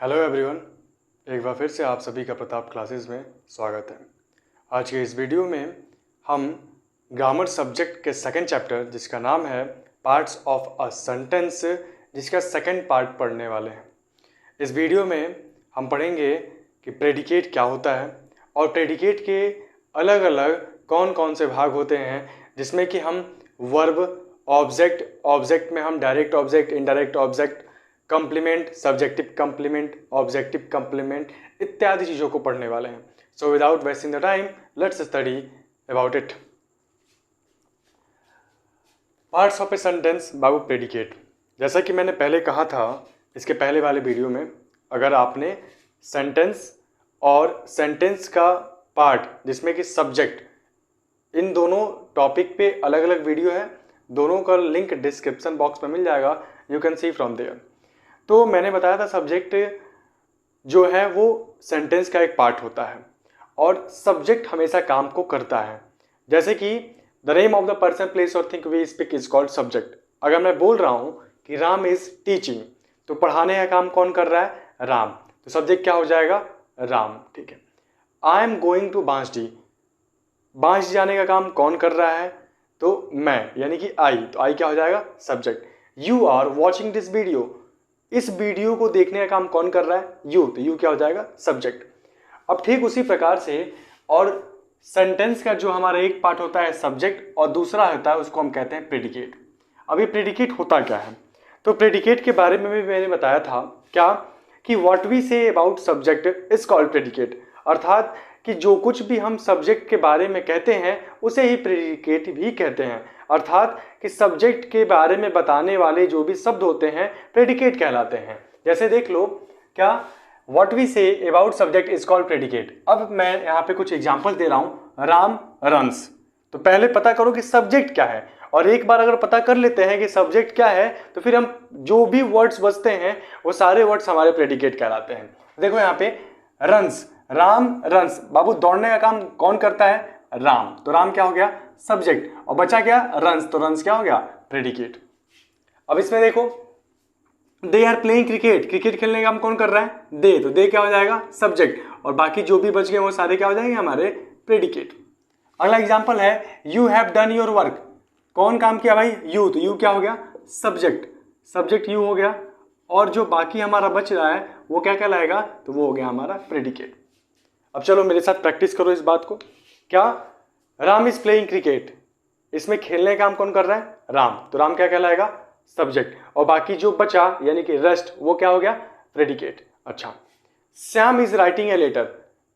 Hello everyone, एक बार फिर से आप सभी का प्रताप क्लासेस में स्वागत है। आज के इस वीडियो में हम ग्रामर सब्जेक्ट के सेकंड चैप्टर जिसका नाम है पार्ट्स ऑफ अ सेंटेंस, जिसका सेकंड पार्ट पढ़ने वाले हैं। इस वीडियो में हम पढ़ेंगे कि प्रेडिकेट क्या होता है और प्रेडिकेट के अलग अलग कौन कौन से भाग होते हैं, जिसमें कि हम वर्ब, ऑब्जेक्ट में हम direct object, indirect object, complement, subjective complement, objective complement इत्यादि चीज़ों को पढ़ने वाले हैं। So without wasting the time let's study about it. Parts of a sentence Babu predicate. जैसा कि मैंने पहले कहा था इसके पहले वाले वीडियो में, अगर आपने सेंटेंस और सेंटेंस का पार्ट जिसमें कि सब्जेक्ट, इन दोनों टॉपिक पे अलग अलग वीडियो है, दोनों का लिंक डिस्क्रिप्शन बॉक्स में मिल जाएगा, you can see from there. तो मैंने बताया था सब्जेक्ट जो है वो सेंटेंस का एक पार्ट होता है और सब्जेक्ट हमेशा काम को करता है। जैसे कि the name of the person, place और thing we speak is called subject. अगर मैं बोल रहा हूँ कि राम इज टीचिंग, तो पढ़ाने का काम कौन कर रहा है? राम। तो सब्जेक्ट क्या हो जाएगा? राम। ठीक है। आई एम गोइंग टू बांसडी, बांस जाने का काम कौन कर रहा है? तो मैं, यानी कि आई। तो आई क्या हो जाएगा? Subject. You are watching this video, इस वीडियो को देखने का काम कौन कर रहा है? यू। तो यू क्या हो जाएगा? सब्जेक्ट। अब ठीक उसी प्रकार से और सेंटेंस का जो हमारा एक पार्ट होता है सब्जेक्ट और दूसरा होता है उसको हम कहते हैं प्रेडिकेट। अब ये प्रेडिकेट होता क्या है? तो प्रेडिकेट के बारे में भी मैंने बताया था क्या कि what we say about subject is called predicate, अर्थात कि जो कुछ भी हम सब्जेक्ट के बारे में कहते हैं उसे ही प्रेडिकेट भी कहते हैं। अर्थात कि सब्जेक्ट के बारे में बताने वाले जो भी शब्द होते हैं प्रेडिकेट कहलाते हैं। जैसे देख लो क्या, what we say about subject is called predicate. अब मैं यहाँ पे कुछ एग्जांपल दे रहा हूँ। राम रन्स, तो पहले पता करो कि सब्जेक्ट क्या है, और एक बार अगर पता कर लेते हैं कि सब्जेक्ट क्या है तो फिर हम जो भी वर्ड्स बचते हैं वो सारे वर्ड्स हमारे प्रेडिकेट कहलाते हैं। देखो यहाँ पे रन्स, राम रन्स, बाबू दौड़ने का काम कौन करता है? राम। तो राम क्या हो गया? सब्जेक्ट। और बचा क्या? रन्स। तो रन्स क्या हो गया? प्रेडिकेट। अब इसमें देखो, they are playing cricket, cricket खेलने का काम कौन कर रहा है? दे। तो दे क्या हो जाएगा? सब्जेक्ट। और बाकी जो भी बच गए वो सारे क्या हो जाएंगे? हमारे प्रेडिकेट। अगला एग्जांपल है you have done your work, कौन काम किया भाई? यू। तो यू क्या हो गया? सब्जेक्ट। सब्जेक्ट यू हो गया, और जो बाकी हमारा बच रहा है वो क्या कहलाएगा? तो वो हो गया हमारा प्रेडिकेट। अब चलो मेरे साथ प्रैक्टिस करो इस बात को। क्या? राम इज प्लेइंग क्रिकेट, इसमें खेलने का काम कौन कर रहा है? राम। तो राम क्या कहलाएगा? सब्जेक्ट। और बाकी जो बचा यानी कि रेस्ट वो क्या हो गया? प्रेडिकेट। अच्छा, Shyam is writing a letter,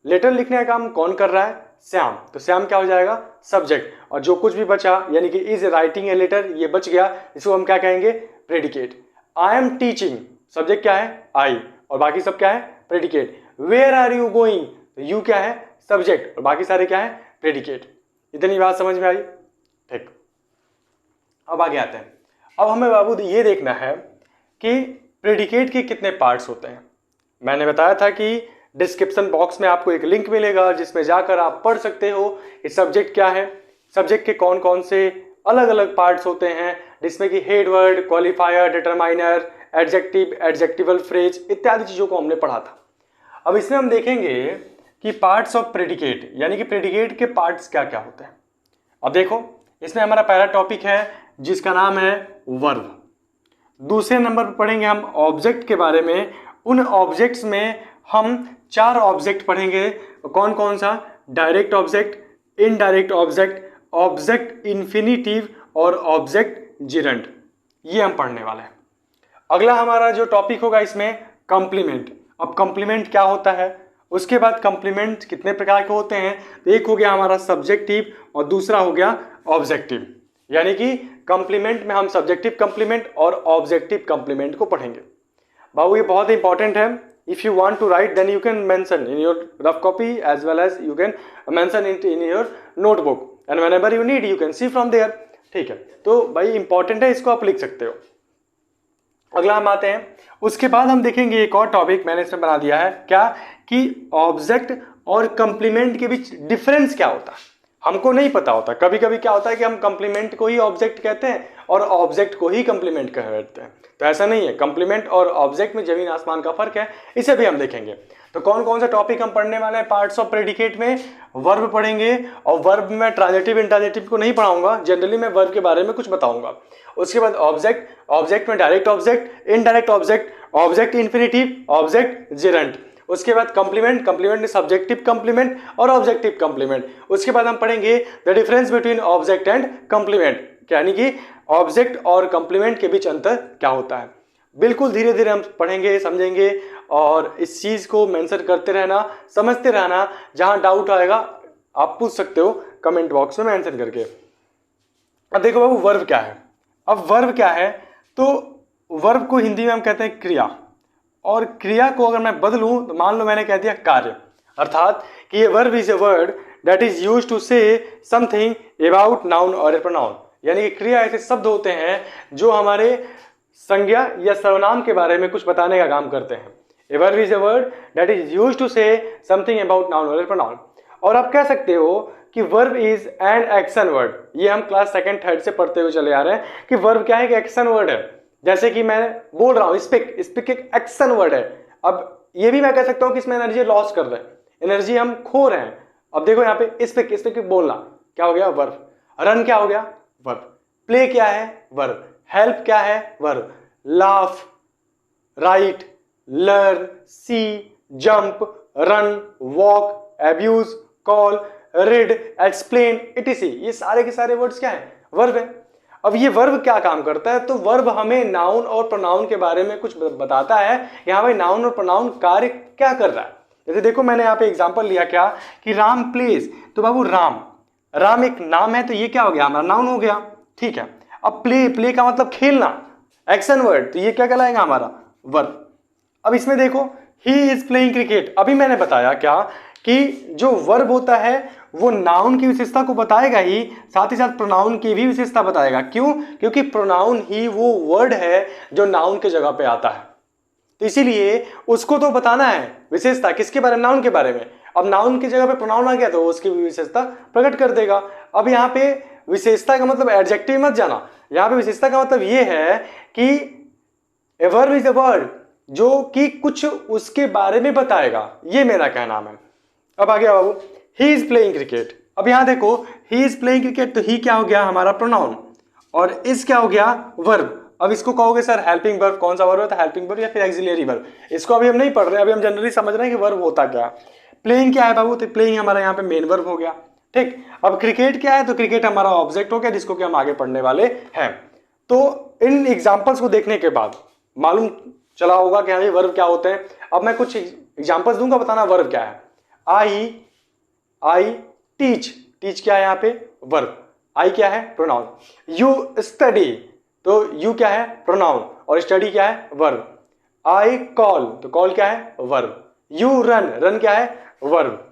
letter लिखने का काम कौन कर रहा है? श्याम। तो श्याम क्या हो जाएगा? सब्जेक्ट। और जो कुछ भी बचा यानी कि इज राइटिंग ए लेटर, ये बच गया, इसको हम क्या कहेंगे? Predicate. I am teaching, subject क्या है? आई, और बाकी सब क्या है? Predicate. Where are you going, तो यू क्या है? सब्जेक्ट, और बाकी सारे क्या है? प्रेडिकेट। इतनी बात समझ में आई? ठीक। अब आगे आते हैं। अब हमें बाबू ये देखना है कि प्रेडिकेट के कितने पार्ट्स होते हैं। मैंने बताया था कि डिस्क्रिप्शन बॉक्स में आपको एक लिंक मिलेगा जिसमें जाकर आप पढ़ सकते हो कि सब्जेक्ट क्या है, सब्जेक्ट के कौन कौन से अलग अलग पार्ट्स होते हैं, जिसमें कि head word, qualifier, determiner, adjective, adjectival phrase इत्यादि चीज़ों को हमने पढ़ा था। अब इसमें हम देखेंगे कि पार्ट्स ऑफ प्रेडिकेट, यानी कि प्रेडिकेट के पार्ट्स क्या क्या होते हैं। अब देखो, इसमें हमारा पहला टॉपिक है जिसका नाम है वर्ब। दूसरे नंबर पर पढ़ेंगे हम ऑब्जेक्ट के बारे में। उन ऑब्जेक्ट्स में हम 4 ऑब्जेक्ट पढ़ेंगे। कौन कौन सा? Direct object, indirect object, object infinitive और ऑब्जेक्ट जिरंट, ये हम पढ़ने वाले हैं। अगला हमारा जो टॉपिक होगा इसमें कंप्लीमेंट। अब कंप्लीमेंट क्या होता है, उसके बाद कंप्लीमेंट कितने प्रकार के होते हैं। तो एक हो गया हमारा सब्जेक्टिव और दूसरा हो गया ऑब्जेक्टिव, यानी कि कंप्लीमेंट में हम सब्जेक्टिव कंप्लीमेंट और ऑब्जेक्टिव कंप्लीमेंट को पढ़ेंगे। बाबू ये बहुत इंपॉर्टेंट है। If you want to write then you can mention in your rough copy as well as you can mention it in your notebook and whenever you need you can see from there. ठीक है, तो भाई important है, इसको आप लिख सकते हो। अगला हम आते हैं, उसके बाद हम देखेंगे एक और टॉपिक मैंने इसमें बना दिया है क्या, कि ऑब्जेक्ट और कंप्लीमेंट के बीच डिफरेंस क्या होता है। हमको नहीं पता होता, कभी कभी क्या होता है कि हम कंप्लीमेंट को ही ऑब्जेक्ट कहते हैं और ऑब्जेक्ट को ही कंप्लीमेंट कहते हैं। तो ऐसा नहीं है, कंप्लीमेंट और ऑब्जेक्ट में जमीन आसमान का फर्क है, इसे भी हम देखेंगे। तो कौन कौन से टॉपिक हम पढ़ने वाले हैं पार्ट्स ऑफ प्रेडिकेट में? वर्ब पढ़ेंगे, और वर्ब में ट्रांजिटिव इंट्रांजिटिव को नहीं पढ़ाऊंगा, जनरली मैं वर्ब के बारे में कुछ बताऊंगा। उसके बाद ऑब्जेक्ट, ऑब्जेक्ट में direct object, indirect object, object infinitive, object gerund. उसके बाद कंप्लीमेंट, कंप्लीमेंट में सब्जेक्टिव कंप्लीमेंट और ऑब्जेक्टिव कंप्लीमेंट। उसके बाद हम पढ़ेंगे the difference between object and complement, यानी कि ऑब्जेक्ट और कंप्लीमेंट के बीच अंतर क्या होता है। बिल्कुल धीरे धीरे हम पढ़ेंगे, समझेंगे, और इस चीज को मेंशन करते रहना, समझते रहना। जहां डाउट आएगा आप पूछ सकते हो कमेंट बॉक्स में मेंशन करके। अब देखो बाबू वर्ब क्या है। अब वर्ब क्या है, तो वर्ब को हिंदी में हम कहते हैं क्रिया, और क्रिया को अगर मैं बदलूं तो मान लो मैंने कह दिया कार्य, अर्थात कि ये verb is a word that is used to say something about noun और ए प्रोनाउन। यानी कि क्रिया ऐसे शब्द होते हैं जो हमारे संज्ञा या सर्वनाम के बारे में कुछ बताने का काम करते हैं। A verb is a word that is used to say something about noun और ए प्रोनाउन। और आप कह सकते हो कि verb is an action word. ये हम क्लास सेकंड थर्ड से पढ़ते हुए चले आ रहे हैं कि वर्ब क्या है, कि एक्शन वर्ड है। जैसे कि मैं बोल रहा हूं स्पीक, स्पीक एक एक्शन वर्ड है। अब ये भी मैं कह सकता हूं कि इसमें एनर्जी लॉस कर रहे हैं, एनर्जी हम खो रहे हैं। अब देखो यहाँ पे स्पीक, स्पीक बोलना क्या हो गया, वर्ब। रन क्या हो गया, वर्ब। प्ले क्या है, वर्ब। हेल्प क्या है, verb. Laugh, write, learn, see, jump, run, walk, abuse, call, read, explain, ETC, ये सारे के सारे वर्ड्स क्या है, वर्ब है। अब ये वर्ब क्या काम करता है, तो वर्ब हमें नाउन और प्रोनाउन के बारे में कुछ बताता है। यहाँ भाई नाउन और प्रोनाउन कार्य क्या कर रहा है। जैसे देखो मैंने यहाँ पे एग्जांपल लिया क्या, कि राम प्लेज, तो बाबू राम, राम एक नाम है, तो ये क्या हो गया, हमारा नाउन हो गया, ठीक है। अब प्ले, प्ले का मतलब खेलना, एक्शन वर्ड, तो ये क्या कहलाएगा, हमारा वर्ब। अब इसमें देखो ही इज प्लेइंग क्रिकेट, अभी मैंने बताया क्या कि जो वर्ब होता है वो नाउन की विशेषता को बताएगा ही, साथ ही साथ प्रोनाउन की भी विशेषता बताएगा। क्यों? क्योंकि प्रोनाउन ही वो वर्ड है जो नाउन के जगह पे आता है, तो इसीलिए उसको तो बताना है विशेषता, किसके बारे में, नाउन के बारे में। अब नाउन की जगह पे प्रोनाउन आ गया तो उसकी भी विशेषता प्रकट कर देगा। अब यहाँ पे विशेषता का मतलब एडजेक्टिव मत जाना, यहाँ पे विशेषता का मतलब ये है कि ए वर्ब इज ए वर्ड जो कि कुछ उसके बारे में बताएगा, ये मेरा कहना है। अब आ गया बाबू ही इज प्लेइंग क्रिकेट। अब यहां देखो ही इज प्लेइंग क्रिकेट, तो ही क्या हो गया, हमारा प्रोनाउन, और इज क्या हो गया, वर्ब। अब इसको कहोगे सर हेल्पिंग वर्ब, कौन सा वर्ब होता है, हेल्पिंग वर्ब या फिर एक्सिलरी वर्ब, इसको अभी हम नहीं पढ़ रहे, अभी हम जनरली समझ रहे हैं कि वर्ब होता क्या। प्लेइंग क्या है बाबू, तो प्लेइंग हमारा यहाँ पे मेन वर्ब हो गया, ठीक। अब क्रिकेट क्या है, तो क्रिकेट हमारा ऑब्जेक्ट हो गया, जिसको कि हम आगे पढ़ने वाले हैं। तो इन एग्जाम्पल्स को देखने के बाद मालूम चला होगा कि हाँ वर्ब क्या होते हैं। अब मैं कुछ एग्जाम्पल्स दूंगा, बताना वर्ब क्या है। आई टीच, टीच क्या है यहाँ पे, वर्ब। आई क्या है, प्रोनाउन। यू स्टडी, तो यू क्या है, प्रोनाउन, और स्टडी क्या है, वर्ब। आई कॉल, तो कॉल क्या है, वर्ब। यू रन, रन क्या है, वर्ब।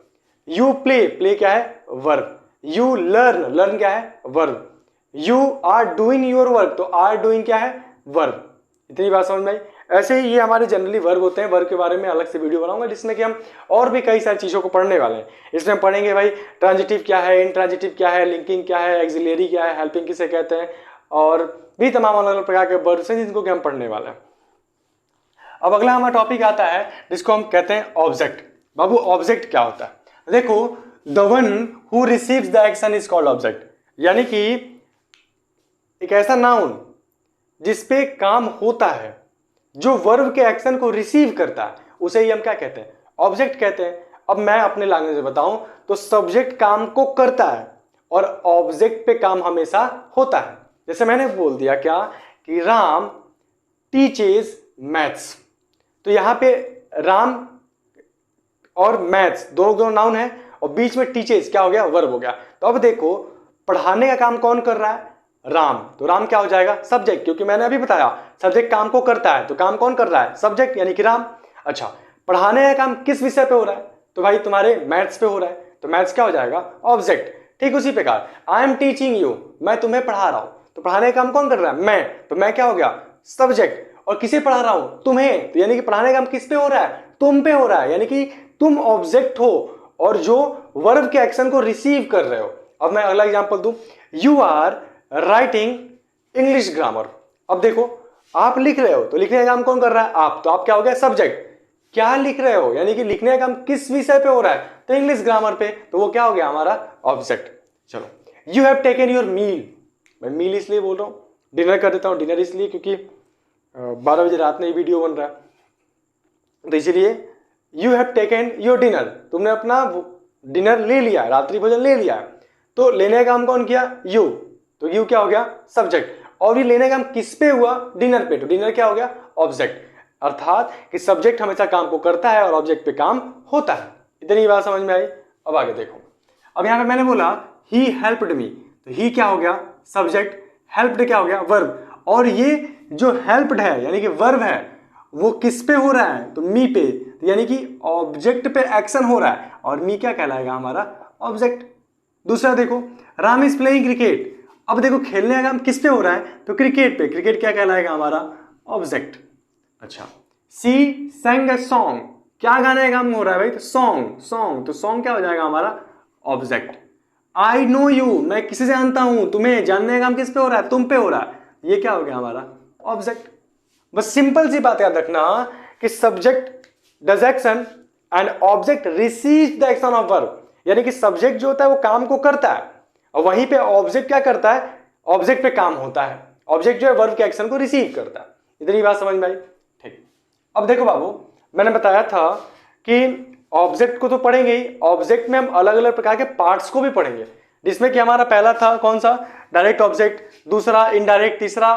यू प्ले, प्ले क्या है, वर्ब। यू लर्न, लर्न क्या है, verb. You are doing your work, तो आर डूइंग क्या है, वर्ब। इतनी बात समझ में आई। ऐसे ही ये हमारे जनरली वर्ब होते हैं। वर्ब के बारे में अलग से वीडियो बनाऊंगा जिसमें कि हम और भी कई सारी चीज़ों को पढ़ने वाले हैं। इसमें हम पढ़ेंगे भाई ट्रांजिटिव क्या है, इंट्रांजिटिव क्या है, लिंकिंग क्या है, एक्सिलरी क्या है, हेल्पिंग किसे कहते हैं, और भी तमाम अलग अलग प्रकार के वर्ब्स हैं जिनको कि हम पढ़ने वाले हैं। अब अगला हमारा टॉपिक आता है जिसको हम कहते हैं ऑब्जेक्ट। बाबू ऑब्जेक्ट क्या होता है, देखो the one who receives the action is called object, यानी कि एक ऐसा नाउन जिसपे काम होता है, जो वर्ब के एक्शन को रिसीव करता है, उसे ही हम क्या कहते हैं, ऑब्जेक्ट कहते हैं। अब मैं अपने लैंग्वेज में बताऊं तो सब्जेक्ट काम को करता है और ऑब्जेक्ट पे काम हमेशा होता है। जैसे मैंने बोल दिया क्या कि राम टीचेज मैथ्स, तो यहां पे राम और मैथ्स दोनों नाउन है और बीच में टीचेज क्या हो गया, वर्ब हो गया। तो अब देखो पढ़ाने का काम कौन कर रहा है, राम, तो राम क्या हो जाएगा, सब्जेक्ट, क्योंकि मैंने अभी बताया सब्जेक्ट काम को करता है, तो काम कौन कर रहा है, सब्जेक्ट यानी कि राम। अच्छा पढ़ाने का काम किस विषय पे हो रहा है, तो भाई तुम्हारे मैथ्स पे हो रहा है, तो मैथ्स क्या हो जाएगा, ऑब्जेक्ट। ठीक उसी प्रकार आई एम टीचिंग यू, मैं तुम्हें पढ़ा रहा हूं, तो पढ़ाने का काम कौन कर रहा है, मैं, तो मैं क्या हो गया, सब्जेक्ट। और किसे पढ़ा रहा हूं, तुम्हें, तो यानी कि पढ़ाने का काम किस पे हो रहा है, तुम पे हो रहा है, यानी कि तुम ऑब्जेक्ट हो और जो वर्ब के एक्शन को रिसीव कर रहे हो। अब मैं अगला एग्जांपल दूं, you are writing English grammar. अब देखो आप लिख रहे हो तो लिखने का काम कौन कर रहा है? आप। तो आप क्या हो गया? सब्जेक्ट। क्या लिख रहे हो यानी कि लिखने का काम किस विषय पे हो रहा है? तो इंग्लिश ग्रामर पे। तो वो क्या हो गया? हमारा ऑब्जेक्ट। चलो, you have taken your meal. मैं मील इसलिए बोल रहा हूँ, डिनर कर देता हूँ डिनर इसलिए क्योंकि 12 बजे रात में ये वीडियो बन रहा है, तो इसलिए you have taken your dinner, तुमने अपना डिनर ले लिया, रात्रि भोजन ले लिया। तो लेने का काम कौन किया? यू। तो यू क्या हो गया? सब्जेक्ट। और ये लेने का काम किस पे हुआ? डिनर पे। तो डिनर क्या हो गया? ऑब्जेक्ट। अर्थात कि सब्जेक्ट हमेशा काम को करता है और ऑब्जेक्ट पे काम होता है। इतनी बात समझ में आई? अब आगे देखो। अब यहां पे मैंने बोला ही हेल्प्ड मी, तो ही क्या हो गया? सब्जेक्ट। हेल्प्ड क्या हो गया? वर्ब। और ये जो हेल्प्ड है यानी कि वर्ब है वो किस पे हो रहा है? तो मी पे, तो यानी कि ऑब्जेक्ट पे एक्शन हो रहा है और मी क्या कहलाएगा? हमारा ऑब्जेक्ट। दूसरा देखो, राम इज प्लेइंग क्रिकेट। अब देखो खेलने का काम किस पे हो रहा है? तो क्रिकेट पे। क्रिकेट क्या कहलाएगा? हमारा ऑब्जेक्ट। अच्छा, सी sang a song, क्या गाने का काम हो रहा है भाई? तो सॉन्ग। सॉन्ग, तो सॉन्ग क्या हो जाएगा? हमारा ऑब्जेक्ट। आई नो यू, मैं किसी से जानता हूं तुम्हें, जानने का काम किस पे हो रहा है? तुम पे हो रहा है, ये क्या हो गया? हमारा ऑब्जेक्ट। बस सिंपल सी बात याद रखना कि subject does action and object receive the action of verb, यानी कि सब्जेक्ट जो होता है वो काम को करता है और वहीं पे ऑब्जेक्ट क्या करता है? ऑब्जेक्ट पे काम होता है। ऑब्जेक्ट जो है वर्ब के एक्शन को रिसीव करता है। इतनी बात समझ में आई? ठीक। अब देखो बाबू, मैंने बताया था कि ऑब्जेक्ट को तो पढ़ेंगे ही, ऑब्जेक्ट में हम अलग अलग प्रकार के पार्ट्स को भी पढ़ेंगे, जिसमें कि हमारा पहला था कौन सा? डायरेक्ट ऑब्जेक्ट, दूसरा इनडायरेक्ट, तीसरा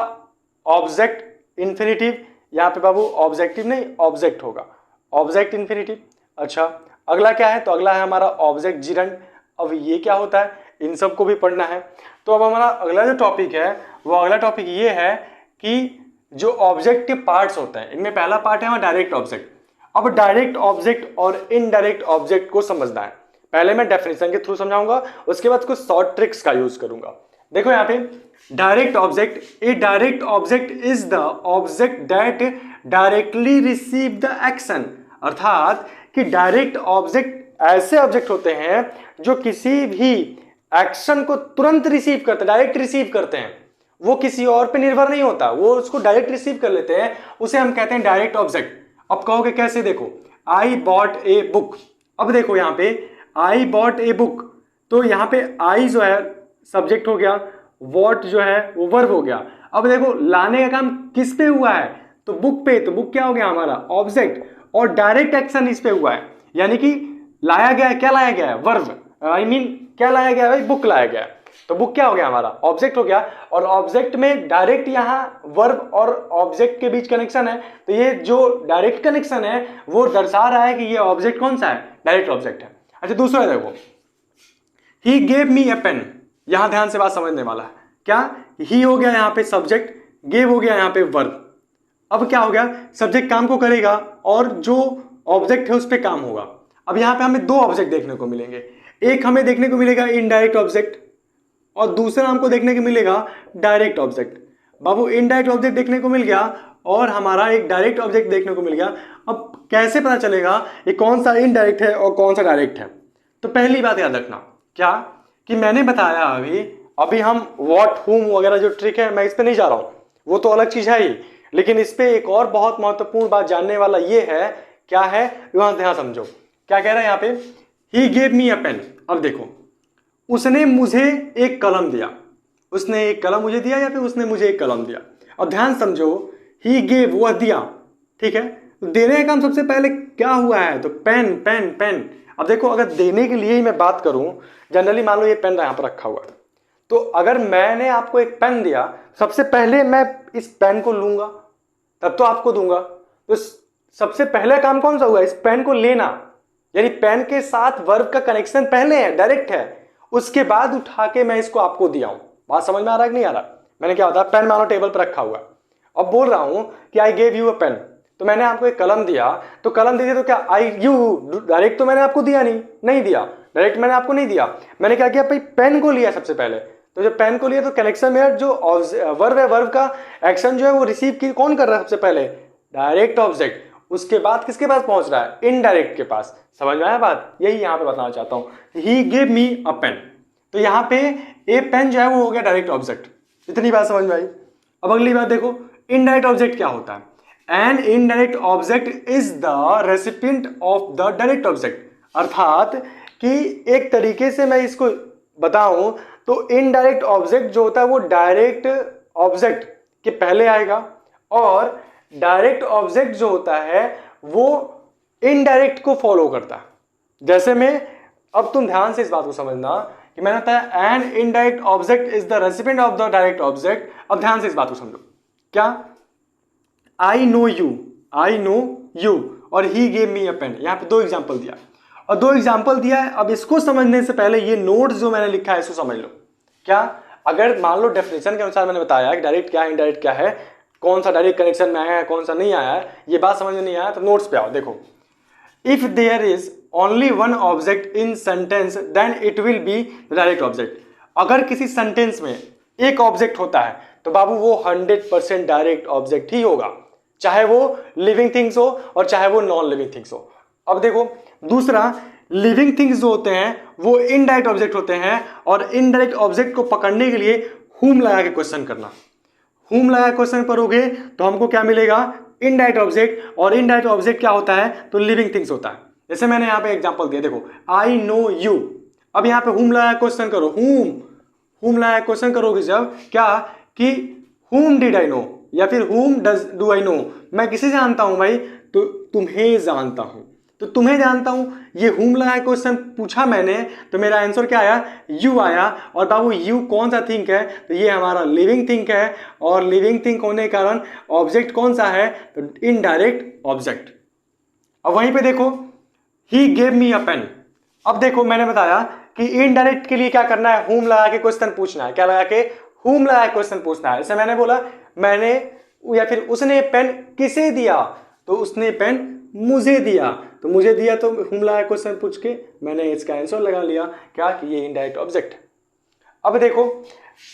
ऑब्जेक्ट इन्फिनिटिव। यहां पे बाबू ऑब्जेक्टिव नहीं, ऑब्जेक्ट होगा, ऑब्जेक्ट इन्फिनिटिव। अच्छा, अगला क्या है? तो अगला है हमारा ऑब्जेक्ट जिरंड। अब ये क्या होता है? इन सब को भी पढ़ना है। तो अब हमारा अगला जो टॉपिक है वो अगला टॉपिक ये है कि जो ऑब्जेक्ट के पार्ट्स होते हैं, इनमें पहला पार्ट है हमारा डायरेक्ट ऑब्जेक्ट। अब डायरेक्ट ऑब्जेक्ट और इनडायरेक्ट ऑब्जेक्ट को समझना है। पहले मैं डेफिनेशन के थ्रू समझाऊंगा, उसके बाद कुछ शॉर्ट ट्रिक्स का यूज करूंगा। देखो यहाँ पे direct object, A direct object is the object that directly receive the action. अर्थात कि डायरेक्ट ऑब्जेक्ट ऐसे ऑब्जेक्ट होते हैं जो किसी भी एक्शन को तुरंत रिसीव करते हैं, डायरेक्ट रिसीव करते हैं। वो किसी और पे निर्भर नहीं होता, वो उसको डायरेक्ट रिसीव कर लेते हैं, उसे हम कहते हैं डायरेक्ट ऑब्जेक्ट। अब कहोगे कैसे? देखो, आई बॉट ए बुक। अब देखो यहाँ पे आई बॉट ए बुक, तो यहाँ पे आई जो है सब्जेक्ट हो गया, वॉट जो है वो वर्ब हो गया। अब देखो लाने का काम किस पे हुआ है? तो बुक पे। तो बुक क्या हो गया? हमारा ऑब्जेक्ट। और डायरेक्ट एक्शन इस पे हुआ है, यानी कि लाया गया है, क्या लाया गया है? वर्ब। आई मीन क्या लाया गया है भाई? बुक लाया गया है। तो बुक क्या हो गया? हमारा ऑब्जेक्ट हो गया। और ऑब्जेक्ट में डायरेक्ट यहाँ वर्ब और ऑब्जेक्ट के बीच कनेक्शन है, तो ये जो डायरेक्ट कनेक्शन है वो दर्शा रहा है कि ये ऑब्जेक्ट कौन सा है? डायरेक्ट ऑब्जेक्ट है। अच्छा, दूसरा देखो, he gave me A pen. यहां ध्यान से बात समझने वाला है। क्या? ही हो गया यहाँ पे सब्जेक्ट, गेव हो गया यहाँ पे वर्ब। अब क्या हो गया? सब्जेक्ट काम को करेगा और जो ऑब्जेक्ट है उस पर काम होगा। अब यहाँ पे हमें दो ऑब्जेक्ट देखने को मिलेंगे, एक हमें देखने को मिलेगा इनडायरेक्ट ऑब्जेक्ट और दूसरा हमको देखने को मिलेगा डायरेक्ट ऑब्जेक्ट। बाबू इनडायरेक्ट ऑब्जेक्ट देखने को मिल गया और हमारा एक डायरेक्ट ऑब्जेक्ट देखने को मिल गया। अब कैसे पता चलेगा ये कौन सा इनडायरेक्ट है और कौन सा डायरेक्ट है? तो पहली बात याद रखना क्या कि मैंने बताया अभी हम व्हाट हुम वगैरह जो ट्रिक है मैं इस पे नहीं जा रहा हूं, वो तो अलग चीज है ही, लेकिन इस पे एक और बहुत महत्वपूर्ण बात जानने वाला ये है। क्या है? वहां ध्यान समझो क्या कह रहा है यहाँ पे, he gave me a pen. अब देखो, उसने मुझे एक कलम दिया, उसने एक कलम मुझे दिया या फिर उसने मुझे एक कलम दिया। अब ध्यान समझो, ही गेव वह दिया, ठीक है, तो देने का काम सबसे पहले क्या हुआ है? तो पेन पेन पेन। अब देखो अगर देने के लिए ही मैं बात करूं, जनरली मान लो ये पेन यहां पर रखा हुआ है, तो अगर मैंने आपको एक पेन दिया, सबसे पहले मैं इस पेन को लूंगा तब तो आपको दूंगा। तो सबसे पहले काम कौन सा हुआ? इस पेन को लेना, यानी पेन के साथ वर्ब का कनेक्शन पहले है, डायरेक्ट है, उसके बाद उठा के मैं इसको आपको दिया हूं। बात समझ में आ रहा है कि नहीं आ रहा? मैंने क्या होता है, पेन मानो टेबल पर रखा हुआ है, अब बोल रहा हूं कि I gave you a pen, तो मैंने आपको एक कलम दिया, तो कलम दे दिया तो क्या आई यू डायरेक्ट तो मैंने आपको दिया नहीं दिया, डायरेक्ट मैंने आपको नहीं दिया। मैंने क्या किया भाई, पेन को लिया सबसे पहले, तो जब पेन को लिया तो कनेक्शन में जो वर्ब है, वर्ब का एक्शन जो है वो रिसीव की कौन कर रहा है? सबसे पहले डायरेक्ट ऑब्जेक्ट, उसके बाद किसके पास पहुंच रहा है? इनडायरेक्ट के पास। समझ में आया बात? यही यहां पे बताना चाहता हूं, ही गिव मी अ पेन, तो यहां पे ए पेन जो है वो हो गया डायरेक्ट ऑब्जेक्ट। इतनी बात समझ में आई? अब अगली बात देखो, इनडायरेक्ट ऑब्जेक्ट क्या होता है? An indirect object is the recipient of the direct object. अर्थात कि एक तरीके से मैं इसको बताऊं तो इनडायरेक्ट ऑब्जेक्ट जो होता है वो डायरेक्ट ऑब्जेक्ट के पहले आएगा, और डायरेक्ट ऑब्जेक्ट जो होता है वो इनडायरेक्ट को फॉलो करता है। जैसे में अब तुम ध्यान से इस बात को समझना कि मैंने बताया an indirect object is the recipient of the direct object. अब ध्यान से इस बात को समझो, क्या आई नो यू और he gave me a pen, यहां पे दो एग्जांपल दिया और दो एग्जांपल दिया है। अब इसको समझने से पहले ये नोट्स जो मैंने लिखा है इसको समझ लो। क्या, अगर मान लो डेफिनेशन के अनुसार मैंने बताया कि डायरेक्ट क्या है इनडायरेक्ट क्या है, कौन सा डायरेक्ट कनेक्शन में आया है कौन सा नहीं आया है, ये बात समझ में नहीं आया तो नोट्स पे आओ। देखो, if there is only one object in sentence then it will be direct object. अगर किसी सेंटेंस में एक ऑब्जेक्ट होता है तो बाबू वो 100% डायरेक्ट ऑब्जेक्ट ही होगा, चाहे वो लिविंग थिंग्स हो और चाहे वो नॉन लिविंग थिंग्स हो। अब देखो दूसरा, लिविंग थिंग्स जो होते हैं वो इनडायरेक्ट ऑब्जेक्ट होते हैं, और इनडायरेक्ट ऑब्जेक्ट को पकड़ने के लिए हुम लगा के क्वेश्चन करना। हुम लगा क्वेश्चन करोगे तो हमको क्या मिलेगा? इनडायरेक्ट ऑब्जेक्ट, और इनडायरेक्ट ऑब्जेक्ट क्या होता है? तो लिविंग थिंग्स होता है। जैसे मैंने यहाँ पे एग्जांपल दिया, देखो आई नो यू। अब यहाँ पे हुम लगा क्वेश्चन करो, हुम लगा क्वेश्चन करोगे जब क्या कि हुम डिड आई नो या फिर हुम डू आई नो, मैं किसे जानता हूं भाई? तो तुम्हें जानता हूं, तो तुम्हें जानता हूं। ये हुम लगा क्वेश्चन पूछा मैंने तो मेरा आंसर क्या आया? यू आया। और बाबू यू कौन सा थिंग है? तो ये हमारा लिविंग थिंग है, और लिविंग थिंग होने के कारण ऑब्जेक्ट कौन सा है? तो इनडायरेक्ट ऑब्जेक्ट। अब वहीं पे देखो, he gave me a pen. अब देखो मैंने बताया कि इनडायरेक्ट के लिए क्या करना है? हुम लगा के क्वेश्चन पूछना है। क्या लगा के? हुम लगा के क्वेश्चन पूछना है। जैसे मैंने बोला मैंने या फिर उसने पेन किसे दिया? तो उसने पेन मुझे दिया, तो मुझे दिया तो हुम लगा क्वेश्चन पूछ के मैंने इसका आंसर लगा लिया, क्या कि ये इनडायरेक्ट ऑब्जेक्ट है। अब देखो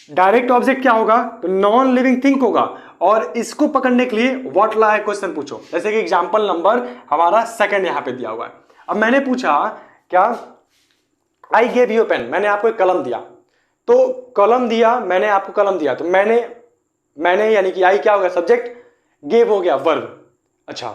डायरेक्ट ऑब्जेक्ट क्या होगा? तो नॉन लिविंग थिंग होगा, और इसको पकड़ने के लिए व्हाट लगा क्वेश्चन पूछो। जैसे कि एग्जांपल नंबर हमारा सेकंड यहां पे दिया हुआ है। अब मैंने पूछा क्या आई गेव यू पेन, मैंने आपको एक कलम दिया, तो कलम दिया, मैंने आपको कलम दिया, तो मैंने यानी कि आई क्या हो गया? सब्जेक्ट, गेव हो गया वर्ब। अच्छा,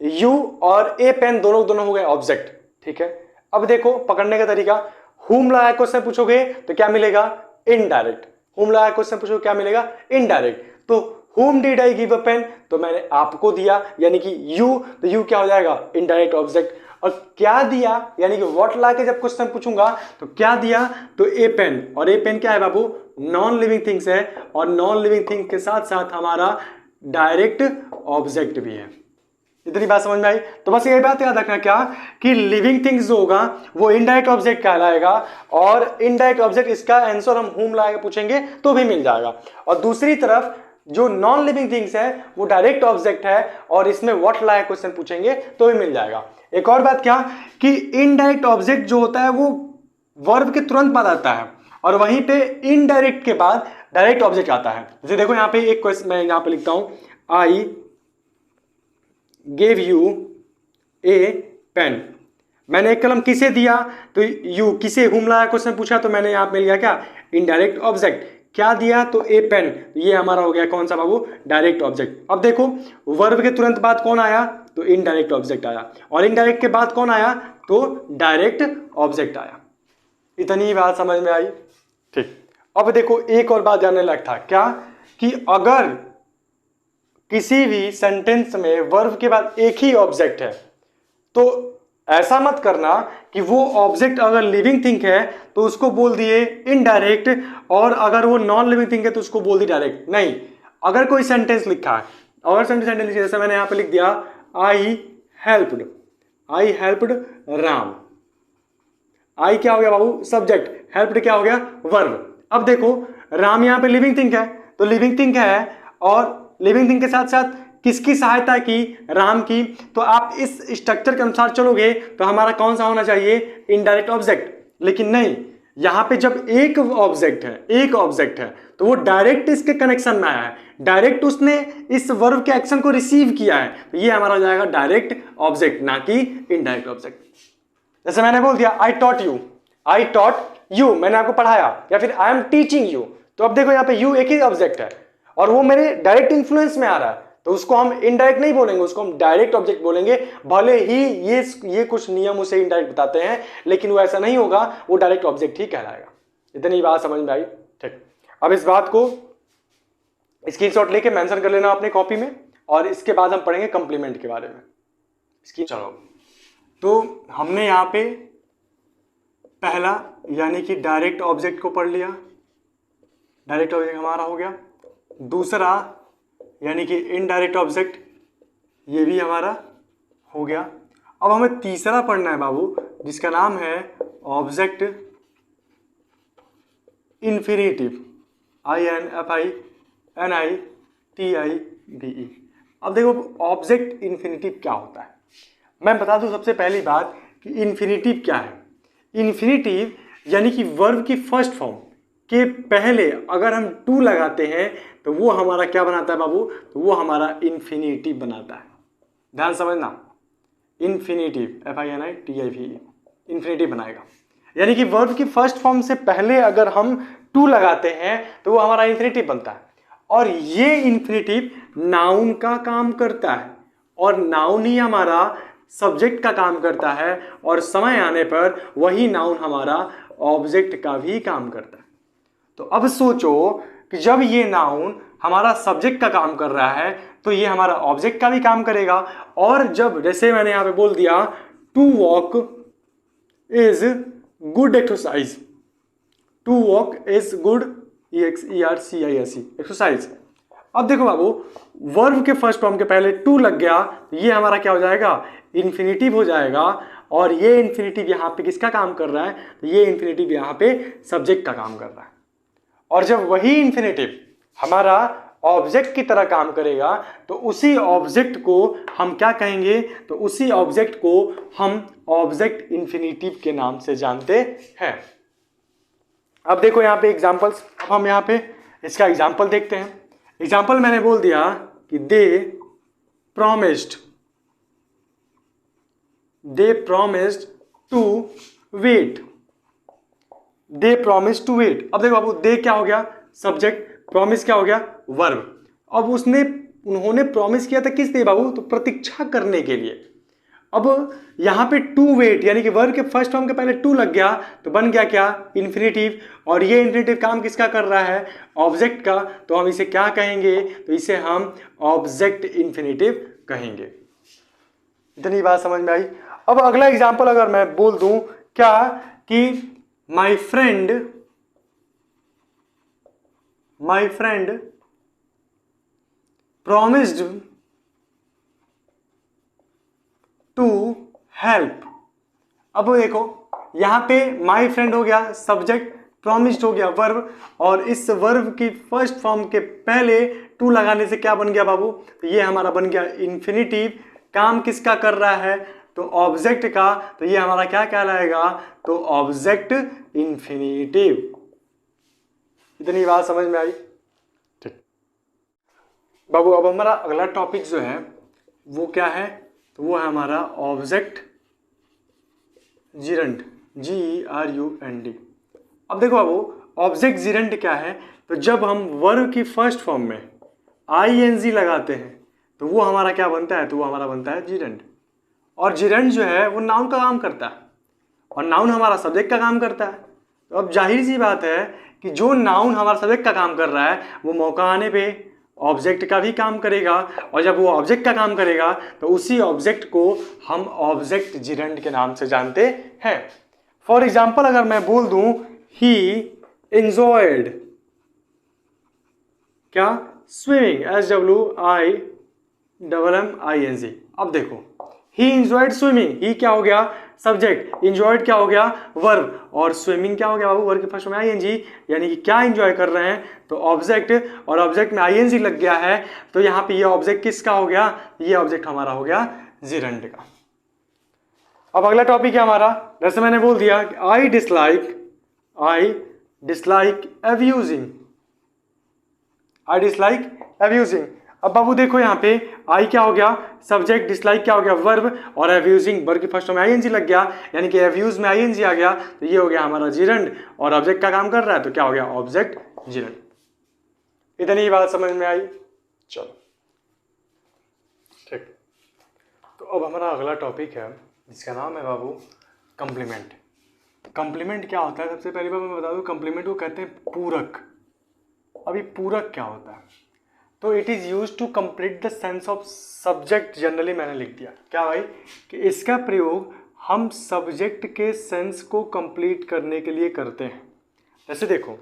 यू और ए पेन दोनों हो गए ऑब्जेक्ट। ठीक है, अब देखो पकड़ने का तरीका, हुम लगा क्वेश्चन पूछोगे तो क्या मिलेगा? इनडायरेक्ट। हुम लगा क्वेश्चन पूछोगे क्या मिलेगा? इनडायरेक्ट। तो whom did I give a pen, तो मैंने आपको दिया यानी कि यू, तो यू क्या हो जाएगा? Indirect object. और क्या दिया यानी कि व्हाट ला के जब क्वेश्चन पूछूंगा तो क्या दिया? तो ए पेन, और ए पेन क्या है बाबू? नॉन लिविंग थिंग्स है, और नॉन लिविंग थिंग के साथ साथ हमारा डायरेक्ट ऑब्जेक्ट भी है। इतनी बात समझ में आई? तो बस ये बात याद रखना क्या कि लिविंग थिंग्स जो होगा वो इनडायरेक्ट ऑब्जेक्ट कहलाएगा, और इनडायरेक्ट ऑब्जेक्ट इसका आंसर हम हुम लगा के पूछेंगे तो भी मिल जाएगा। और दूसरी तरफ जो नॉन लिविंग थिंग्स है वो डायरेक्ट ऑब्जेक्ट है, और इसमें व्हाट लगा क्वेश्चन पूछेंगे तो भी मिल जाएगा। एक और बात क्या कि इनडायरेक्ट ऑब्जेक्ट जो होता है वो वर्ब के तुरंत बाद आता है, और वहीं पे इनडायरेक्ट के बाद डायरेक्ट ऑब्जेक्ट आता है। जैसे देखो यहाँ पे एक क्वेश्चन मैं यहाँ पे लिखता हूं, I gave you a pen, मैंने एक कलम किसे दिया? तो यू, किसे हुम लगा क्वेश्चन पूछा तो मैंने यहाँ पे मिल गया क्या? Indirect object. क्या दिया? तो ए पेन, ये हमारा हो गया कौन सा बाबू? Direct object. अब देखो वर्ब के तुरंत बाद कौन आया? तो इनडायरेक्ट ऑब्जेक्ट आया, और इनडायरेक्ट के बाद कौन आया? तो डायरेक्ट ऑब्जेक्ट आया। इतनी ही बात समझ में आई? ठीक। अब देखो एक और बात जानने लायक था, क्या कि अगर किसी भी सेंटेंस में वर्ब के बाद एक ही ऑब्जेक्ट है तो ऐसा मत करना कि वो ऑब्जेक्ट अगर लिविंग थिंग है तो उसको बोल दिए इनडायरेक्ट, और अगर वो नॉन लिविंग थिंग है तो उसको बोल दिए डायरेक्ट। नहीं, अगर कोई सेंटेंस लिखा है, अगर सेंटेंस लिखा जैसे मैंने यहां पे लिख दिया आई हेल्प्ड राम, आई क्या हो गया बाबू? सब्जेक्ट, हेल्प्ड क्या हो गया? वर्ब। अब देखो राम यहां पे लिविंग थिंग है, तो लिविंग थिंग है, और लिविंग थिंग के साथ साथ किसकी सहायता की? राम की। तो आप इस स्ट्रक्चर के अनुसार चलोगे तो हमारा कौन सा होना चाहिए? Indirect object. लेकिन नहीं, यहां पे जब एक ऑब्जेक्ट है तो वो डायरेक्ट इसके कनेक्शन में आया है, डायरेक्ट उसने इस वर्ब के एक्शन को रिसीव किया है, तो ये हमारा हो जाएगा डायरेक्ट ऑब्जेक्ट, ना कि इनडायरेक्ट ऑब्जेक्ट। जैसे मैंने बोल दिया आई टॉट यू, मैंने आपको पढ़ाया, या फिर आई एम टीचिंग यू, तो अब देखो यहाँ पे यू एक ही ऑब्जेक्ट है, और वो मेरे डायरेक्ट इन्फ्लुएंस में आ रहा है, तो उसको हम इनडायरेक्ट नहीं बोलेंगे, उसको हम डायरेक्ट ऑब्जेक्ट बोलेंगे। भले ही ये कुछ नियम उसे इनडायरेक्ट बताते हैं, लेकिन वो ऐसा नहीं होगा, वो डायरेक्ट ऑब्जेक्ट ही कहलाएगा। इतनी बात समझ में आई? ठीक, अब इस बात को स्क्रीनशॉट लेके मेंशन कर लेना अपने कॉपी में, और इसके बाद हम पढ़ेंगे कंप्लीमेंट के बारे में। चलो, तो हमने यहाँ पे पहला यानी कि डायरेक्ट ऑब्जेक्ट को पढ़ लिया, डायरेक्ट ऑब्जेक्ट हमारा हो गया। दूसरा यानी कि इनडायरेक्ट ऑब्जेक्ट, ये भी हमारा हो गया। अब हमें तीसरा पढ़ना है बाबू, जिसका नाम है ऑब्जेक्ट इन्फिनिटिव, INFINITIVE। अब देखो ऑब्जेक्ट इन्फिनिटिव क्या होता है, मैं बता दूं सबसे पहली बात कि इन्फिनिटिव क्या है। इन्फिनिटिव यानी कि वर्ब की फर्स्ट फॉर्म के पहले अगर हम टू लगाते हैं तो वो हमारा क्या बनाता है बाबू, तो वो हमारा इन्फिनिटिव बनाता है। ध्यान समझना, इन्फिनिटिव FINITIVE, इन्फिनिटिव बनाएगा। यानी कि वर्ब की फर्स्ट फॉर्म से पहले अगर हम टू लगाते हैं तो वो हमारा इन्फिनिटिव बनता है। और ये इन्फिनिटिव नाउन का काम करता है, और नाउन ही हमारा सब्जेक्ट का काम करता है, और समय आने पर वही नाउन हमारा ऑब्जेक्ट का भी काम करता है। तो अब सोचो कि जब ये नाउन हमारा सब्जेक्ट का काम कर रहा है तो ये हमारा ऑब्जेक्ट का भी काम करेगा। और जब जैसे मैंने यहाँ पे बोल दिया to walk is good exercise, to walk is good EXERCISE exercise. अब देखो बाबू, वर्ब के फर्स्ट फॉर्म के पहले टू लग गया तो ये हमारा क्या हो जाएगा, इन्फिनिटिव हो जाएगा। और ये इन्फिनिटिव यहाँ पे किसका काम कर रहा है, तो ये इन्फिनिटिव यहाँ पे सब्जेक्ट का काम कर रहा है। और जब वही इन्फिनिटिव हमारा ऑब्जेक्ट की तरह काम करेगा तो उसी ऑब्जेक्ट को हम क्या कहेंगे, तो उसी ऑब्जेक्ट को हम ऑब्जेक्ट इन्फिनिटिव के नाम से जानते हैं। अब देखो यहाँ पे एग्जांपल्स, अब हम यहाँ पे इसका एग्जांपल देखते हैं। एग्जांपल मैंने बोल दिया कि they promised to wait, they promised to wait. अब देखो बाबू, दे क्या हो गया, सब्जेक्ट, प्रॉमिस क्या हो गया, वर्ब। अब उन्होंने प्रॉमिस किया था किस लिए बाबू, तो प्रतीक्षा करने के लिए। अब यहाँ पे टू वेट यानी कि वर्ब के फर्स्ट फॉर्म के पहले टू लग गया तो बन गया क्या, इन्फिनिटिव। और ये इन्फिनिटिव काम किसका कर रहा है, ऑब्जेक्ट का। तो हम इसे क्या कहेंगे, तो इसे हम ऑब्जेक्ट इन्फिनिटिव कहेंगे। इतनी बात समझ में आई? अब अगला एग्जांपल अगर मैं बोल दूं क्या, कि my friend promised to help. अब देखो यहां पे माई फ्रेंड हो गया सब्जेक्ट, प्रॉमिस्ड हो गया वर्ब, और इस वर्ब की फर्स्ट फॉर्म के पहले टू लगाने से क्या बन गया बाबू, तो ये हमारा बन गया इन्फिनिटिव। काम किसका कर रहा है, तो ऑब्जेक्ट का। तो ये हमारा क्या कहलाएगा, तो ऑब्जेक्ट इन्फिनिटिव। इतनी बात समझ में आई? ठीक बाबू, अब हमारा अगला टॉपिक जो है वो क्या है, तो वो है हमारा ऑब्जेक्ट जिरंड, GERUND। अब देखो बाबू, ऑब्जेक्ट जिरंड क्या है, तो जब हम वर्ब की फर्स्ट फॉर्म में ING लगाते हैं तो वो हमारा क्या बनता है, तो वो हमारा बनता है जिरंड। और जिरंड जो है वो नाउन का काम करता है, और नाउन हमारा सब्जेक्ट का काम करता है। तो अब जाहिर सी बात है कि जो नाउन हमारा सब्जेक्ट का काम कर रहा है वो मौका आने पे ऑब्जेक्ट का भी काम करेगा, और जब वो ऑब्जेक्ट का काम करेगा तो उसी ऑब्जेक्ट को हम ऑब्जेक्ट जिरंड के नाम से जानते हैं। फॉर एग्जाम्पल अगर मैं बोल दूं ही एंजॉयड क्या, स्विमिंग, SWIMMING। अब देखो ही एंजॉयड स्विमिंग, ही क्या हो गया, सब्जेक्ट, एंजॉयड क्या हो गया, वर्ब, और स्विमिंग क्या हो गया बाबू, वर्ब के फर्स्ट में ING, यानी कि क्या एंजॉय कर रहे हैं, तो ऑब्जेक्ट, और ऑब्जेक्ट में ING लग गया है। तो यहाँ पे ये ऑब्जेक्ट किसका हो गया, ये ऑब्जेक्ट हमारा हो गया जिरंड का। अब अगला टॉपिक है हमारा, जैसे मैंने बोल दिया कि आई डिसलाइक अब्यूजिंग। अब बाबू देखो यहाँ पे आई क्या हो गया, सब्जेक्ट, डिसलाइक क्या हो गया, वर्ब, और अब्यूजिंग वर्ब की फर्स्ट में ING लग गया, यानी कि अब्यूज में ING आ गया, तो ये हो गया हमारा जिरंड। और ऑब्जेक्ट का काम कर रहा है तो क्या हो गया, ऑब्जेक्ट जिरंड। इतनी बात समझ में आई? चलो ठीक। तो अब हमारा अगला टॉपिक है जिसका नाम है बाबू कम्प्लीमेंट। कम्प्लीमेंट क्या होता है? सबसे पहली बार मैं बता दूं, कम्प्लीमेंट को कहते हैं पूरक। अभी पूरक क्या होता है? तो it is use to complete the sense of subject. Generally मैंने लिख दिया क्या भाई कि इसका प्रयोग हम सब्जेक्ट के सेंस को कंप्लीट करने के लिए करते हैं। जैसे देखो,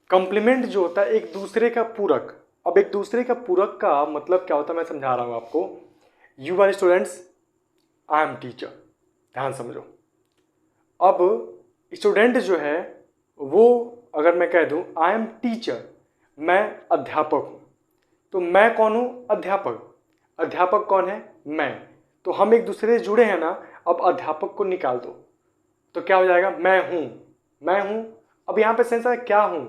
कंप्लीमेंट जो होता है एक दूसरे का पूरक। अब एक दूसरे का पूरक का मतलब क्या होता है मैं समझा रहा हूँ आपको। You are students, I am teacher. ध्यान समझो। अब स्टूडेंट जो है वो अगर मैं कह दूं आई एम टीचर, मैं अध्यापक हूं, तो मैं कौन हूं? अध्यापक। अध्यापक कौन है? मैं। तो हम एक दूसरे से जुड़े हैं ना। अब अध्यापक को निकाल दो तो क्या हो जाएगा? मैं हूं। मैं हूं। अब यहाँ पे सेंस है क्या हूं।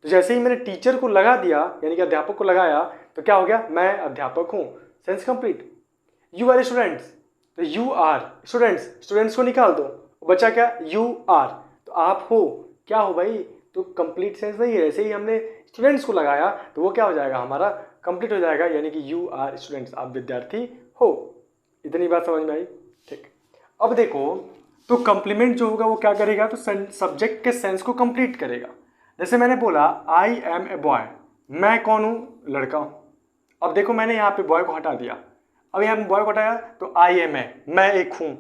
तो जैसे ही मैंने टीचर को लगा दिया यानी कि अध्यापक को लगाया तो क्या हो गया? मैं अध्यापक हूं। Sense complete. You are students, तो यू आर स्टूडेंट्स, स्टूडेंट्स को निकाल दो, बचा क्या? You are. तो आप हो, क्या हो भाई? तो कंप्लीट सेंस नहीं है। ऐसे ही हमने स्टूडेंट्स को लगाया तो वो क्या हो जाएगा? हमारा कंप्लीट हो जाएगा, यानी कि यू आर स्टूडेंट्स, आप विद्यार्थी हो। इतनी बात समझ में आई? ठीक। अब देखो, तो कंप्लीमेंट जो होगा वो क्या करेगा? तो सब्जेक्ट के सेंस को कंप्लीट करेगा। जैसे मैंने बोला आई एम ए बॉय, मैं कौन हूँ? लड़का हूँ। अब देखो मैंने यहाँ पे बॉय को हटा दिया। अब यहाँ पे बॉय को हटाया तो आई एम ए, मैं एक हूँ।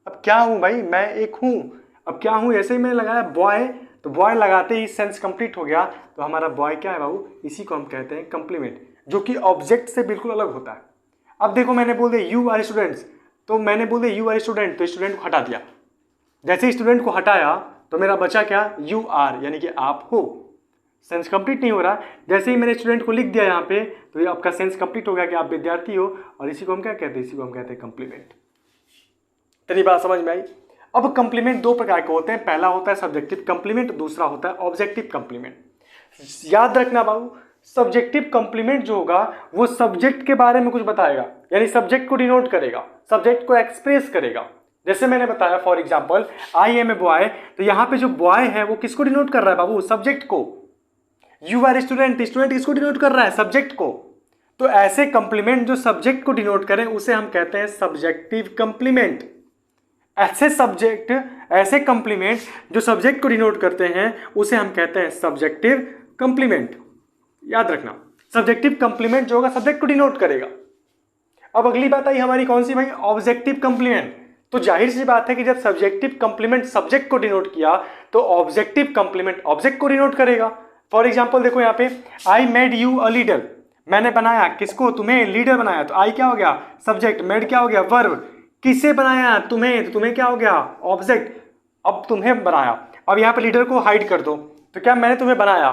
अब क्या हूँ भाई? मैं एक हूँ। अब क्या हूँ? ऐसे ही मैंने लगाया बॉय, तो बॉय लगाते ही सेंस कंप्लीट हो गया। तो हमारा बॉय क्या है बाबू? इसी को हम कहते हैं कंप्लीमेंट, जो कि ऑब्जेक्ट से बिल्कुल अलग होता है। अब देखो मैंने बोल दिया यू आर स्टूडेंट्स, तो मैंने बोल दिया यू आर स्टूडेंट, तो स्टूडेंट को हटा दिया। जैसे ही स्टूडेंट को हटाया तो मेरा बचा क्या? यू आर, यानी कि आप हो। सेंस कंप्लीट नहीं हो रहा। जैसे ही मैंने स्टूडेंट को लिख दिया यहाँ पे तो ये आपका सेंस कंप्लीट हो गया कि आप विद्यार्थी हो। और इसी को हम क्या कहते हैं? इसी को हम कहते हैं कंप्लीमेंट। तेरी बात समझ में आई? अब कंप्लीमेंट दो प्रकार के होते हैं। पहला होता है सब्जेक्टिव कंप्लीमेंट, दूसरा होता है ऑब्जेक्टिव कंप्लीमेंट। याद रखना बाबू, सब्जेक्टिव कंप्लीमेंट जो होगा वो सब्जेक्ट के बारे में कुछ बताएगा, यानी सब्जेक्ट को डिनोट करेगा, सब्जेक्ट को एक्सप्रेस करेगा। जैसे मैंने बताया for example I am a boy, तो यहाँ पे जो बॉय है वो किसको डिनोट कर रहा है बाबू? सब्जेक्ट को। यू आर स्टूडेंट, स्टूडेंट किसको डिनोट कर रहा है? सब्जेक्ट को। तो ऐसे कंप्लीमेंट जो सब्जेक्ट को डिनोट करें उसे हम कहते हैं सब्जेक्टिव कंप्लीमेंट। ऐसे कंप्लीमेंट जो सब्जेक्ट को डिनोट करते हैं उसे हम कहते हैं सब्जेक्टिव कंप्लीमेंट। याद रखना, सब्जेक्टिव कंप्लीमेंट जो होगा सब्जेक्ट को डिनोट करेगा। अब अगली बात आई हमारी कौन सी भाई? Objective complement. तो जाहिर सी बात है कि जब सब्जेक्टिव कंप्लीमेंट सब्जेक्ट को डिनोट किया तो ऑब्जेक्टिव कंप्लीमेंट ऑब्जेक्ट को डिनोट करेगा। फॉर एग्जाम्पल देखो यहाँ पे I made you a leader, मैंने बनाया किसको? तुम्हें। लीडर बनाया, तो आई क्या हो गया? सब्जेक्ट। मेड क्या हो गया? वर्ब। किसे बनाया? तुम्हें। तो तुम्हें क्या हो गया? ऑब्जेक्ट। अब तुम्हें बनाया। अब यहाँ पे लीडर को हाइड कर दो, तो क्या मैंने तुम्हें बनाया?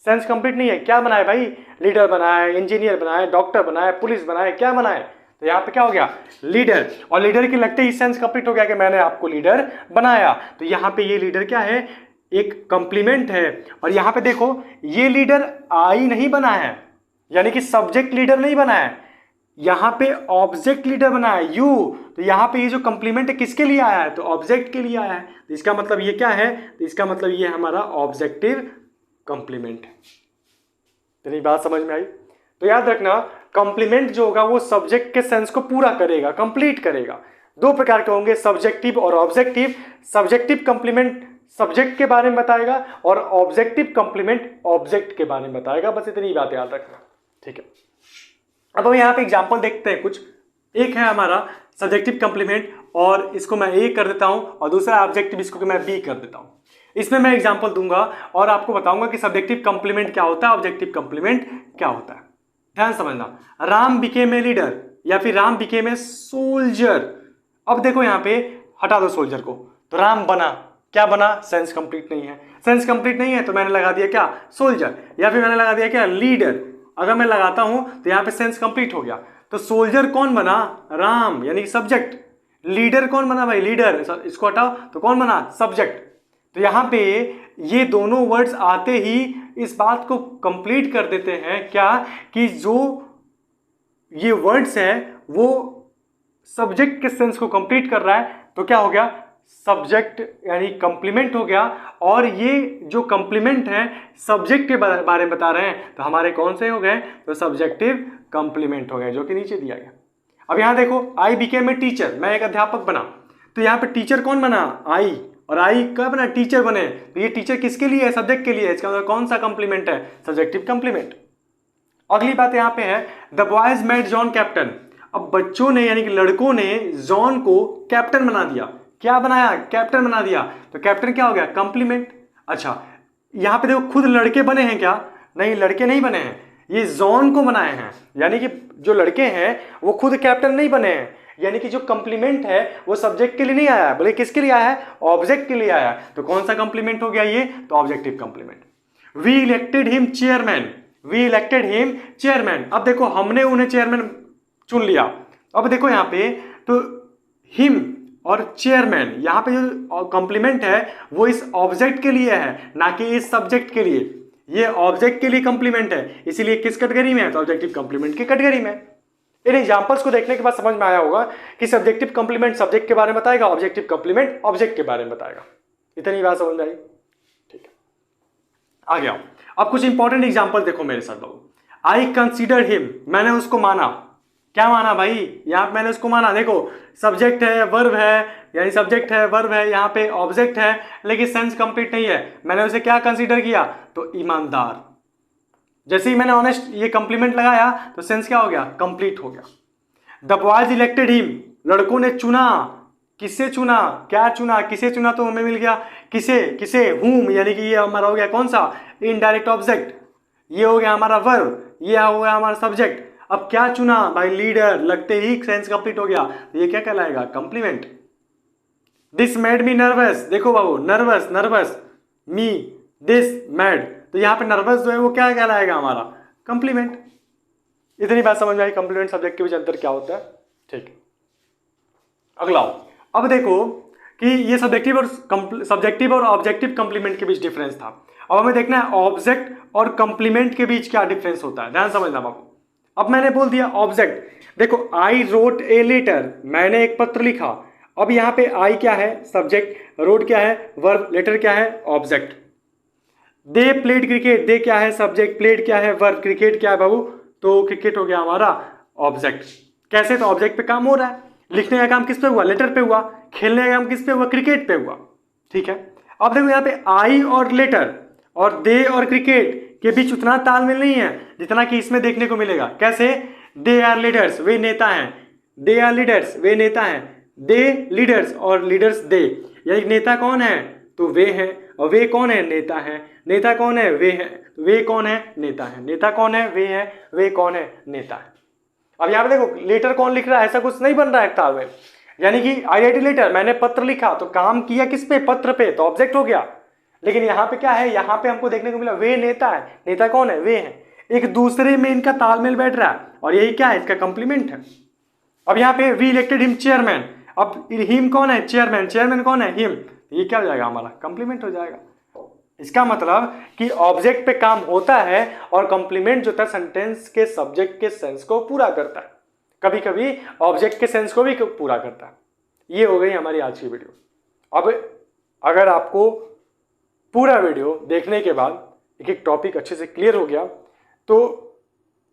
सेंस कंप्लीट नहीं है। क्या बनाया भाई? लीडर बनाया, इंजीनियर बनाया, डॉक्टर बनाया, पुलिस बनाया, क्या बनाया? तो यहाँ पे क्या हो गया? लीडर। और लीडर के लगते ही सेंस कंप्लीट हो गया कि मैंने आपको लीडर बनाया। तो यहाँ पे ये लीडर क्या है? एक कंप्लीमेंट है। और यहाँ पे देखो ये लीडर आई नहीं बना है, यानी कि सब्जेक्ट लीडर नहीं बना है, यहाँ पे ऑब्जेक्ट लीडर बना है यू। तो यहाँ पे ये जो कंप्लीमेंट है किसके लिए आया है? तो ऑब्जेक्ट के लिए आया है। तो इसका मतलब ये क्या है? तो इसका मतलब ये हमारा ऑब्जेक्टिव कंप्लीमेंट है। तेरी बात समझ में आई? तो याद रखना, कंप्लीमेंट जो होगा वो सब्जेक्ट के सेंस को पूरा करेगा, कंप्लीट करेगा। दो प्रकार के होंगे, सब्जेक्टिव और ऑब्जेक्टिव। सब्जेक्टिव कंप्लीमेंट सब्जेक्ट के बारे में बताएगा और ऑब्जेक्टिव कंप्लीमेंट ऑब्जेक्ट के बारे में बताएगा। बस इतनी बात याद रखना, ठीक है। अब हम यहाँ पे एग्जाम्पल देखते हैं कुछ। एक है हमारा सब्जेक्टिव कंप्लीमेंट और इसको मैं ए कर देता हूं, और दूसरा ऑब्जेक्टिव, इसको मैं बी कर देता हूं। इसमें मैं एग्जाम्पल दूंगा और आपको बताऊंगा कि सब्जेक्टिव कंप्लीमेंट क्या होता है, ऑब्जेक्टिव कंप्लीमेंट क्या होता है। ध्यान समझना, राम बिकेम ए लीडर या फिर राम बिकेम ए सोल्जर। अब देखो यहाँ पे हटा दो सोल्जर को, तो राम बना, क्या बना? सेंस कंप्लीट नहीं है। सेंस कंप्लीट नहीं है तो मैंने लगा दिया क्या? सोल्जर। या फिर मैंने लगा दिया क्या? लीडर। अगर मैं लगाता हूं तो यहाँ पे सेंस कंप्लीट हो गया। तो सोल्जर कौन बना? राम, यानी सब्जेक्ट। लीडर कौन बना भाई? लीडर। इसको हटाओ तो कौन बना? सब्जेक्ट। तो यहाँ पे ये दोनों वर्ड्स आते ही इस बात को कंप्लीट कर देते हैं क्या? कि जो ये वर्ड्स है वो सब्जेक्ट के सेंस को कंप्लीट कर रहा है। तो क्या हो गया? सब्जेक्ट यानी कंप्लीमेंट हो गया, और ये जो कंप्लीमेंट है सब्जेक्ट के बारे में बता रहे हैं, तो हमारे कौन से हो गए, तो सब्जेक्टिव कंप्लीमेंट हो गए, जो कि नीचे दिया गया। अब यहाँ देखो, आई बिकेम ए टीचर, मैं एक अध्यापक बना, तो यहाँ पे टीचर कौन बना, आई, और आई कब बना, टीचर बने, तो ये टीचर किसके लिए है, सब्जेक्ट के लिए है, इसका मतलब कौन सा कंप्लीमेंट है, सब्जेक्टिव कंप्लीमेंट। अगली बात यहाँ पे है, the boys made John captain. अब बच्चों ने यानी कि लड़कों ने जॉन को कैप्टन बना दिया, क्या बनाया, कैप्टन बना दिया, तो कैप्टन क्या हो गया, कंप्लीमेंट। अच्छा, यहाँ पे देखो खुद लड़के बने हैं क्या, नहीं लड़के नहीं बने हैं, ये जॉन को बनाए हैं, यानी कि जो लड़के हैं वो खुद कैप्टन नहीं बने हैं, यानी कि जो कंप्लीमेंट है वो सब्जेक्ट के लिए नहीं आया, बोले किसके लिए आया है, ऑब्जेक्ट के लिए आया है, तो कौन सा कंप्लीमेंट हो गया ये, तो objective complement. We elected him chairman, we elected him chairman. अब देखो हमने उन्हें चेयरमैन चुन लिया, अब देखो यहाँ पे तो हिम और चेयरमैन, यहाँ पे जो कंप्लीमेंट है वो इस ऑब्जेक्ट के लिए है, ना कि इस सब्जेक्ट के लिए, ये ऑब्जेक्ट के लिए कंप्लीमेंट है, इसीलिए किस कैटेगरी में है, तो ऑब्जेक्टिव कंप्लीमेंट की कैटेगरी में। इन एग्जांपल्स को देखने के बाद समझ में आया होगा कि सब्जेक्टिव कंप्लीमेंट सब्जेक्ट के बारे में बताएगा, ऑब्जेक्टिव कंप्लीमेंट ऑब्जेक्ट के बारे में बताएगा। इतनी बात समझ में आई, ठीक है, आ गया। अब कुछ इंपॉर्टेंट एग्जांपल देखो मेरे साथ बाबू। आई कंसीडर हिम, मैंने उसको माना, क्या माना भाई, यहाँ पे मैंने उसको माना, देखो सब्जेक्ट है वर्ब है, यानी सब्जेक्ट है वर्ब है, यहाँ पे ऑब्जेक्ट है, लेकिन सेंस कंप्लीट नहीं है, मैंने उसे क्या कंसीडर किया, तो ईमानदार। जैसे ही मैंने ऑनेस्ट ये कंप्लीमेंट लगाया तो सेंस क्या हो गया, कंप्लीट हो गया। द बॉयज इलेक्टेड हिम, लड़कों ने चुना, किससे चुना, क्या चुना, किसे चुना, तो हमें मिल गया किसे, किसे, हुम, यानी कि ये हमारा हो गया कौन सा, इनडायरेक्ट ऑब्जेक्ट, ये हो गया हमारा वर्ब, ये हो गया हमारा सब्जेक्ट। अब क्या चुना भाई, लीडर, लगते ही सेंस कंप्लीट हो गया, तो ये क्या कहलाएगा, complement. This made me nervous, देखो बाबू nervous, nervous, me, this made, तो यहाँ पे नर्वस जो है वो क्या कहलाएगा, हमारा कंप्लीमेंट। इतनी बात समझ में आई, कंप्लीमेंट सब्जेक्ट के बीच अंतर क्या होता है, ठीक। अगला, अब देखो कि ये सब्जेक्टिव और ऑब्जेक्टिव कंप्लीमेंट के बीच डिफरेंस था। अब हमें देखना है ऑब्जेक्ट और कंप्लीमेंट के बीच क्या डिफरेंस होता है, ध्यान समझना बाबू। अब मैंने बोल दिया ऑब्जेक्ट, देखो आई रोट ए लेटर, मैंने एक पत्र लिखा, अब यहाँ पे आई क्या है, सब्जेक्ट, रोट क्या है वर्ब, लेटर क्या है ऑब्जेक्ट। दे प्लेड क्रिकेट, दे क्या है सब्जेक्ट, प्लेड क्या है वर्ब, क्रिकेट क्या है बाबू, तो क्रिकेट हो गया हमारा ऑब्जेक्ट। कैसे, तो ऑब्जेक्ट पे काम हो रहा है, लिखने का काम किस पे हुआ, लेटर पे हुआ, खेलने का काम किस पे हुआ, क्रिकेट पे हुआ, ठीक है। अब देखो यहाँ पे आई और लेटर और दे और क्रिकेट के बीच उतना तालमेल नहीं है जितना कि इसमें देखने को मिलेगा। कैसे, दे आर लीडर्स, वे नेता हैं, दे आर लीडर्स, वे नेता हैं, दे लीडर्स और लीडर्स दे, यानी नेता कौन है, तो वे हैं, और वे कौन है, नेता है, नेता कौन है, वे है, वे कौन है, नेता है, नेता कौन है, वे है, वे कौन है, नेता है। अब यहाँ पे देखो लेटर कौन लिख रहा है, ऐसा कुछ नहीं बन रहा है तालमेल, यानी कि आई राइट लेटर, मैंने पत्र लिखा, तो काम किया किस पे, पत्र पे, तो ऑब्जेक्ट हो गया। लेकिन यहाँ पे क्या है, यहाँ पे हमको देखने को मिला वे नेता है, नेता कौन है, वे हैं, एक दूसरे में इनका तालमेल बैठ रहा है, और यही क्या है, इसका कंप्लीमेंट है। अब यहाँ पे वी इलेक्टेड हिम चेयरमैन, अब हिम कौन है, चेयरमैन, चेयरमैन कौन है, हिम, ये क्या हो जाएगा, हमारा कंप्लीमेंट हो जाएगा। इसका मतलब कि ऑब्जेक्ट पे काम होता है और कंप्लीमेंट जो था सेंटेंस के सब्जेक्ट के सेंस को पूरा करता है, कभी कभी ऑब्जेक्ट के सेंस को भी पूरा करता है। ये हो गई हमारी आज की वीडियो। अब अगर आपको पूरा वीडियो देखने के बाद एक एक टॉपिक अच्छे से क्लियर हो गया तो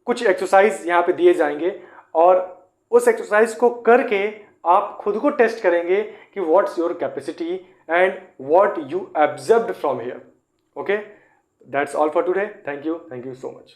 कुछ एक्सरसाइज यहाँ पे दिए जाएंगे और उस एक्सरसाइज को करके आप खुद को टेस्ट करेंगे कि what's your capacity and what you observed from here. Okay, that's all for today. Thank you so much.